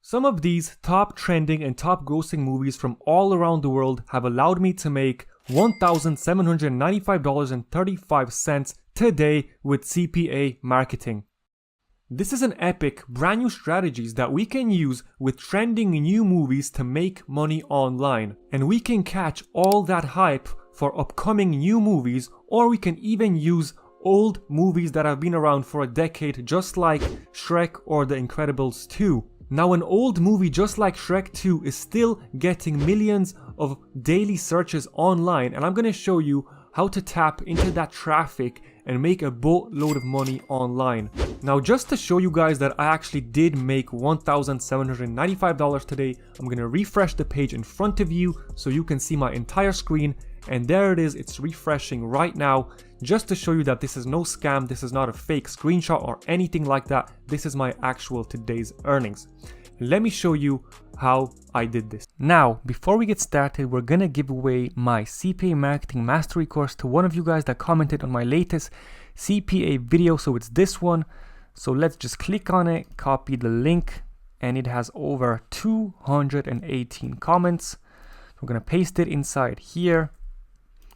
Some of these top trending and top grossing movies from all around the world have allowed me to make $1,795.35 today with CPA marketing. This is an epic brand new strategies that we can use with trending new movies to make money online. And we can catch all that hype for upcoming new movies, or we can even use old movies that have been around for a decade, just like Shrek or The Incredibles 2. Now, an old movie just like Shrek 2 is still getting millions of daily searches online, and I'm going to show you how to tap into that traffic and make a boatload of money online. Now, just to show you guys that I actually did make $1,795 today, I'm going to refresh the page in front of you so you can see my entire screen. And there it is, it's refreshing right now, just to show you that this is no scam, this is not a fake screenshot or anything like that. This is my actual today's earnings. Let me show you how I did this. Now, before we get started, we're gonna give away my CPA Marketing Mastery course to one of you guys that commented on my latest CPA video, so it's this one. So let's just click on it, copy the link, and it has over 218 comments. We're gonna paste it inside here.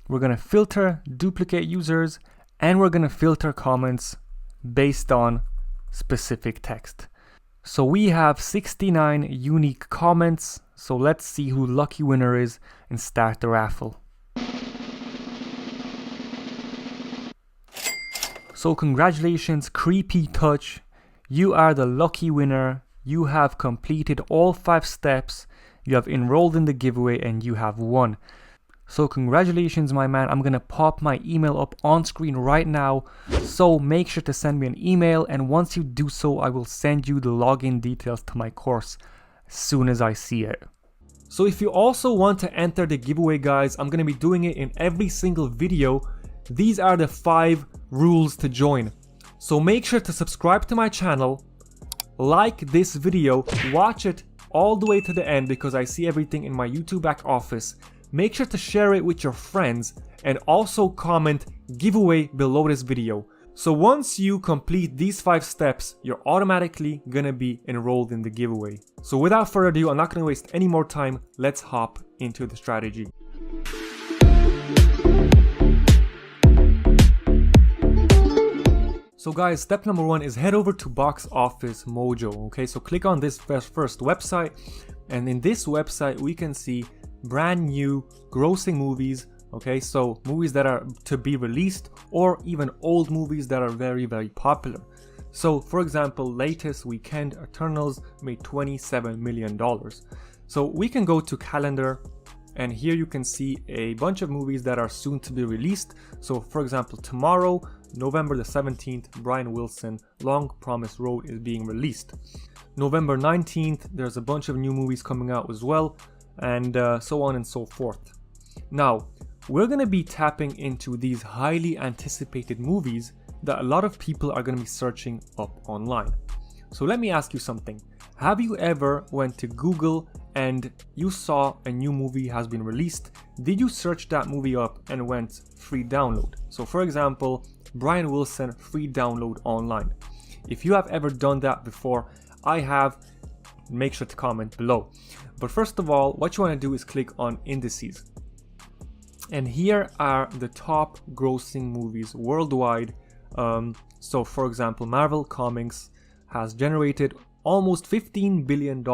We're going to filter duplicate users, and we're going to filter comments based on specific text. So we have 69 unique comments. So let's see who lucky winner is and start the raffle. So congratulations, Creepy Touch. You are the lucky winner. You have completed all 5 steps. You have enrolled in the giveaway and you have won. So congratulations, my man. I'm gonna pop my email up on screen right now. So make sure to send me an email, and once you do so, I will send you the login details to my course as soon as I see it. So if you also want to enter the giveaway, guys, I'm gonna be doing it in every single video. These are the 5 rules to join. So make sure to subscribe to my channel, like this video, watch it all the way to the end because I see everything in my YouTube back office. Make sure to share it with your friends and also comment giveaway below this video. So once you complete these 5 steps, you're automatically gonna be enrolled in the giveaway. So without further ado, I'm not gonna waste any more time. Let's hop into the strategy. So guys, step number 1 is head over to Box Office Mojo. Okay, so click on this first website, and in this website we can see brand new grossing movies. Okay, so movies that are to be released, or even old movies that are very popular. So for example, latest Weekend Eternals made $27 million. So we can go to calendar, and here you can see a bunch of movies that are soon to be released. So for example, tomorrow, November the 17th, Brian Wilson, Long Promised Road is being released. November 19th, there's a bunch of new movies coming out as well, and so on and so forth. Now, we're going to be tapping into these highly anticipated movies that a lot of people are going to be searching up online. So let me ask you something. Have you ever went to Google and you saw a new movie has been released? Did you search that movie up and went free download? So for example, Brian Wilson free download online. If you have ever done that before, I have. Make sure to comment below. But first of all, what you want to do is click on indices. And here are the top grossing movies worldwide. So for example, Marvel Comics has generated almost $15 billion,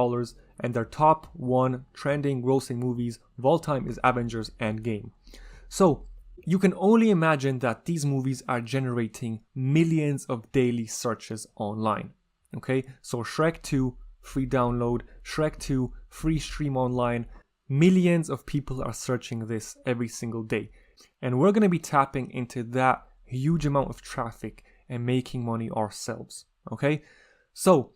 and their top 1 trending grossing movies of all time is Avengers Endgame. So you can only imagine that these movies are generating millions of daily searches online. Okay, so Shrek 2 free download, Shrek 2 free stream online. Millions of people are searching this every single day, and we're going to be tapping into that huge amount of traffic and making money ourselves. Okay, so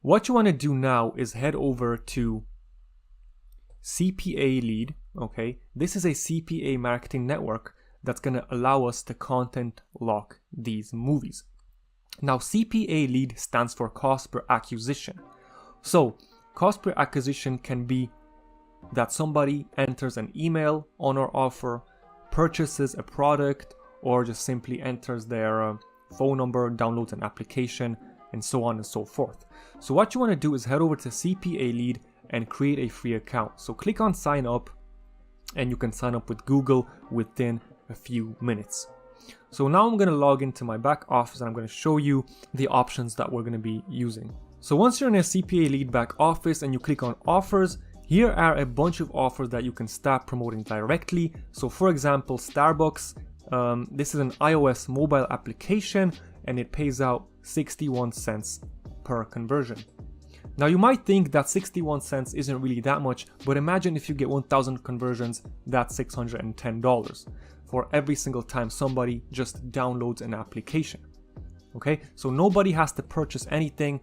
what you want to do now is head over to CPA Lead. Okay, this is a CPA marketing network that's going to allow us to content lock these movies. Now, CPA Lead stands for cost per acquisition. So cost per acquisition can be that somebody enters an email on our offer, purchases a product, or just simply enters their phone number, downloads an application, and so on and so forth. So what you want to do is head over to CPA Lead and create a free account. So click on sign up, and you can sign up with Google within a few minutes. So now I'm going to log into my back office and I'm going to show you the options that we're going to be using. So once you're in a CPA Lead back office and you click on offers, here are a bunch of offers that you can start promoting directly. So for example, Starbucks, this is an iOS mobile application and it pays out 61 cents per conversion. Now you might think that 61 cents isn't really that much, but imagine if you get 1,000 conversions, that's $610 for every single time somebody just downloads an application. Okay, so nobody has to purchase anything,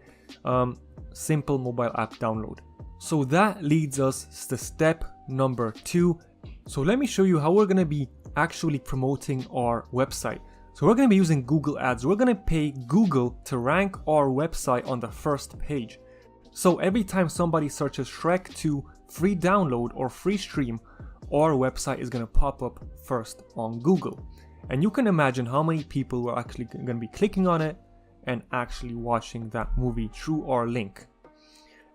simple mobile app download. So that leads us to step number 2. So let me show you how we're going to be actually promoting our website. So we're going to be using Google Ads. We're going to pay Google to rank our website on the first page. So every time somebody searches Shrek 2 free download or free stream, our website is going to pop up first on Google. And you can imagine how many people were actually going to be clicking on it and actually watching that movie through our link.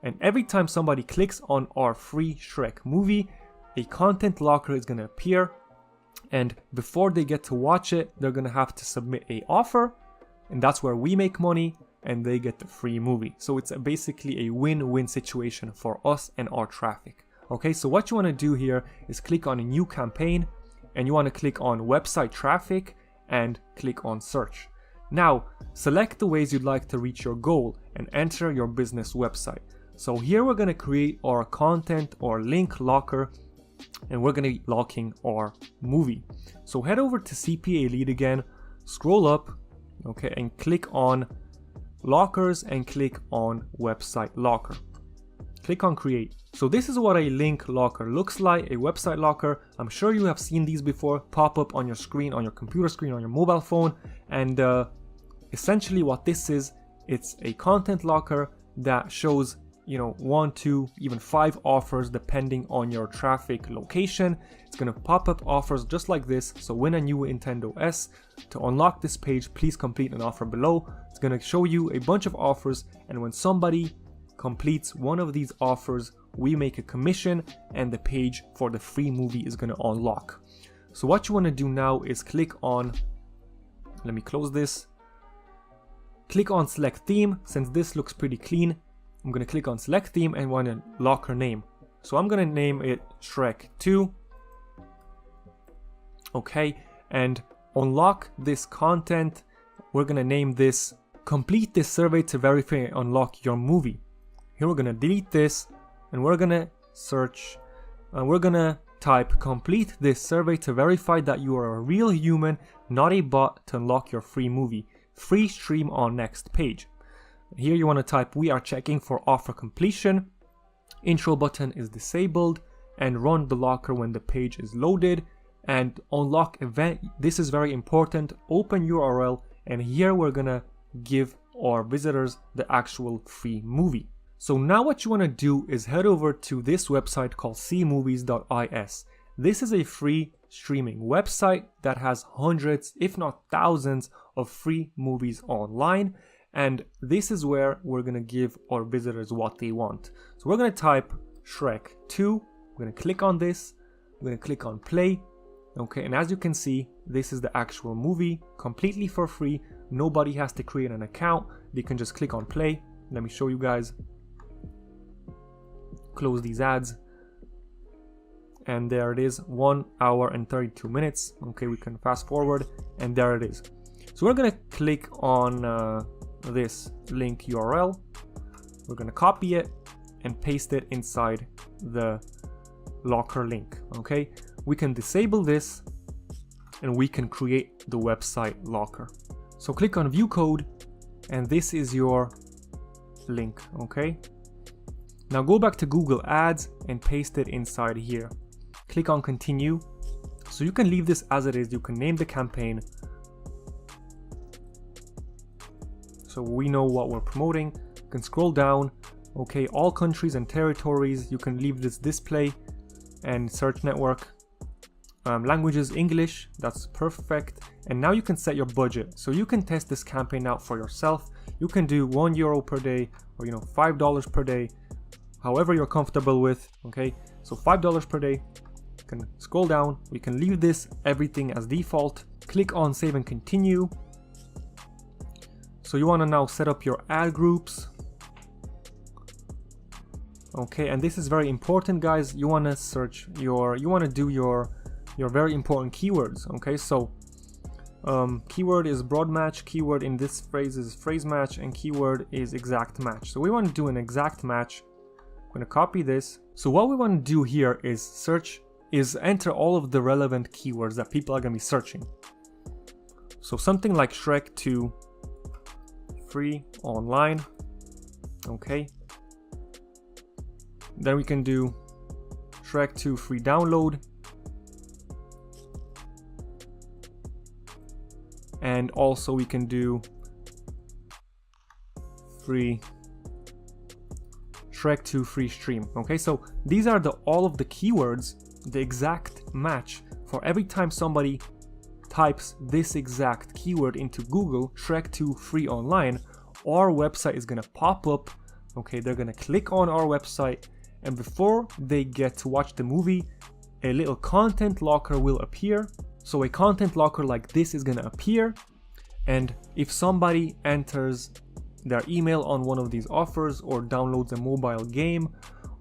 And every time somebody clicks on our free Shrek movie, a content locker is going to appear. And before they get to watch it, they're going to have to submit an offer. And that's where we make money and they get the free movie. So it's basically a win-win situation for us and our traffic. Okay, so what you want to do here is click on a new campaign and you want to click on website traffic and click on search. Now, select the ways you'd like to reach your goal and enter your business website. So here we're going to create our content or link locker and we're going to be locking our movie. So head over to CPA Lead again, scroll up, okay, and click on lockers and click on website locker. Click on create. So this is what a link locker looks like, a website locker. I'm sure you have seen these before, pop up on your screen, on your computer screen, on your mobile phone. And essentially what this is, it's a content locker that shows 1, 2, even 5 offers depending on your traffic location. It's going to pop up offers just like this. So win a new Nintendo S. To unlock this page, please complete an offer below. It's going to show you a bunch of offers, and when somebody completes one of these offers, we make a commission and the page for the free movie is going to unlock. So what you want to do now is click on, let me close this, click on select theme. Since this looks pretty clean, I'm going to click on select theme and want a locker name. So I'm going to name it Shrek 2. Okay, and unlock this content. We're going to name this complete this survey to verify and unlock your movie. Here we're going to delete this and we're going to search and we're going to type complete this survey to verify that you are a real human, not a bot, to unlock your free movie. Free stream on next page. Here you want to type we are checking for offer completion. Intro button is disabled and run the locker when the page is loaded, and unlock event. This is very important. Open URL, and here we're going to give our visitors the actual free movie. So now what you want to do is head over to this website called cmovies.is. This is a free streaming website that has hundreds, if not thousands, of free movies online. And this is where we're going to give our visitors what they want. So we're going to type Shrek 2. We're going to click on this. We're going to click on play. Okay, and as you can see, this is the actual movie completely for free. Nobody has to create an account. They can just click on play. Let me show you guys. Close these ads. And there it is, 1 hour and 32 minutes. Okay, we can fast forward and there it is. So we're going to click on this link URL. We're going to copy it and paste it inside the locker link. Okay, we can disable this and we can create the website locker. So click on view code and this is your link. Okay, now go back to Google Ads and paste it inside here. Click on continue. So you can leave this as it is. You can name the campaign so we know what we're promoting. You can scroll down. Okay, all countries and territories. You can leave this display and search network. Languages English, that's perfect. And now you can set your budget. So you can test this campaign out for yourself. You can do €1 per day, or $5 per day, however you're comfortable with. Okay, so $5 per day. You can scroll down. We can leave this everything as default. Click on save and continue. So you want to now set up your ad groups. Okay, and this is very important, guys. You want to search you want to do your very important keywords. Okay, so keyword is broad match, keyword in this phrase is phrase match, and keyword is exact match. So we want to do an exact match. I'm going to copy this. So what we want to do here is enter all of the relevant keywords that people are going to be searching. So something like Shrek 2 free online. Okay, then we can do Shrek 2 free download, and also we can do free Shrek 2 free stream. Okay, so these are all of the keywords, the exact match for every time somebody types this exact keyword into Google, Shrek 2 free online, our website is gonna pop up. Okay, they're gonna click on our website, and before they get to watch the movie, a little content locker will appear. So a content locker like this is gonna appear, and if somebody enters their email on one of these offers, or downloads a mobile game,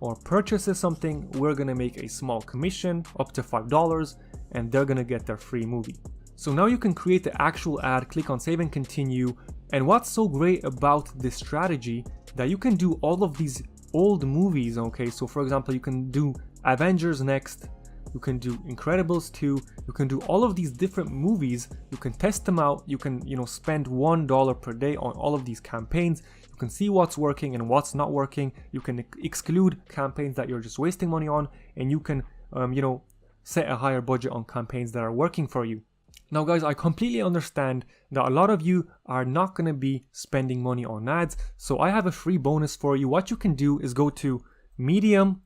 or purchases something, we're gonna make a small commission up to $5, and they're gonna get their free movie. So now you can create the actual ad, click on save and continue. And what's so great about this strategy, that you can do all of these old movies. Okay, so for example, you can do Avengers next, you can do Incredibles 2, you can do all of these different movies. You can test them out. You can spend $1 per day on all of these campaigns. You can see what's working and what's not working. You can exclude campaigns that you're just wasting money on, and you can set a higher budget on campaigns that are working for you. Now guys, I completely understand that a lot of you are not going to be spending money on ads, so I have a free bonus for you. What you can do is go to medium.com,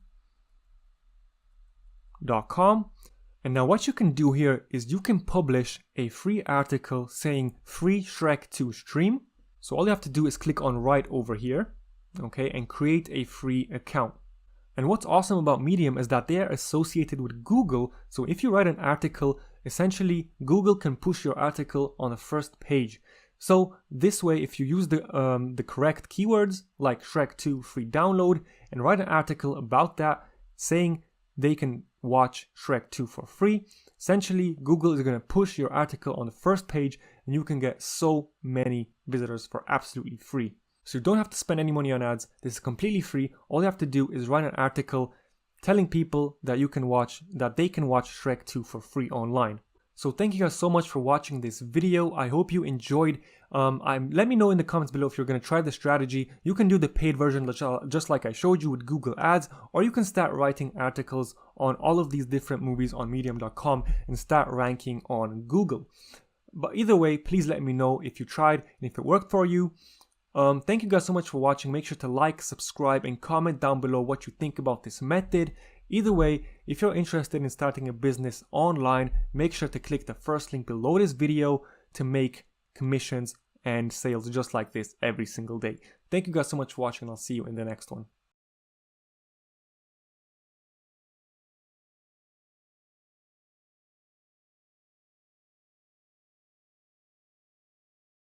and now what you can do here is you can publish a free article saying free Shrek 2 stream. So all you have to do is click on right over here, okay, and create a free account. And what's awesome about Medium is that they are associated with Google. So if you write an article, essentially Google can push your article on the first page. So this way, if you use the correct keywords like Shrek 2 free download and write an article about that saying they can watch Shrek 2 for free, essentially Google is going to push your article on the first page, and you can get so many visitors for absolutely free. So you don't have to spend any money on ads. This is completely free. All you have to do is write an article telling people that they can watch Shrek 2 for free online. So thank you guys so much for watching this video. I hope you enjoyed. Let me know in the comments below if you're going to try the strategy. You can do the paid version just like I showed you with Google Ads, or you can start writing articles on all of these different movies on medium.com and start ranking on Google. But either way, please let me know if you tried and if it worked for you. Thank you guys so much for watching. Make sure to like, subscribe, and comment down below what you think about this method. Either way, if you're interested in starting a business online, make sure to click the first link below this video to make commissions and sales just like this every single day. Thank you guys so much for watching. I'll see you in the next one.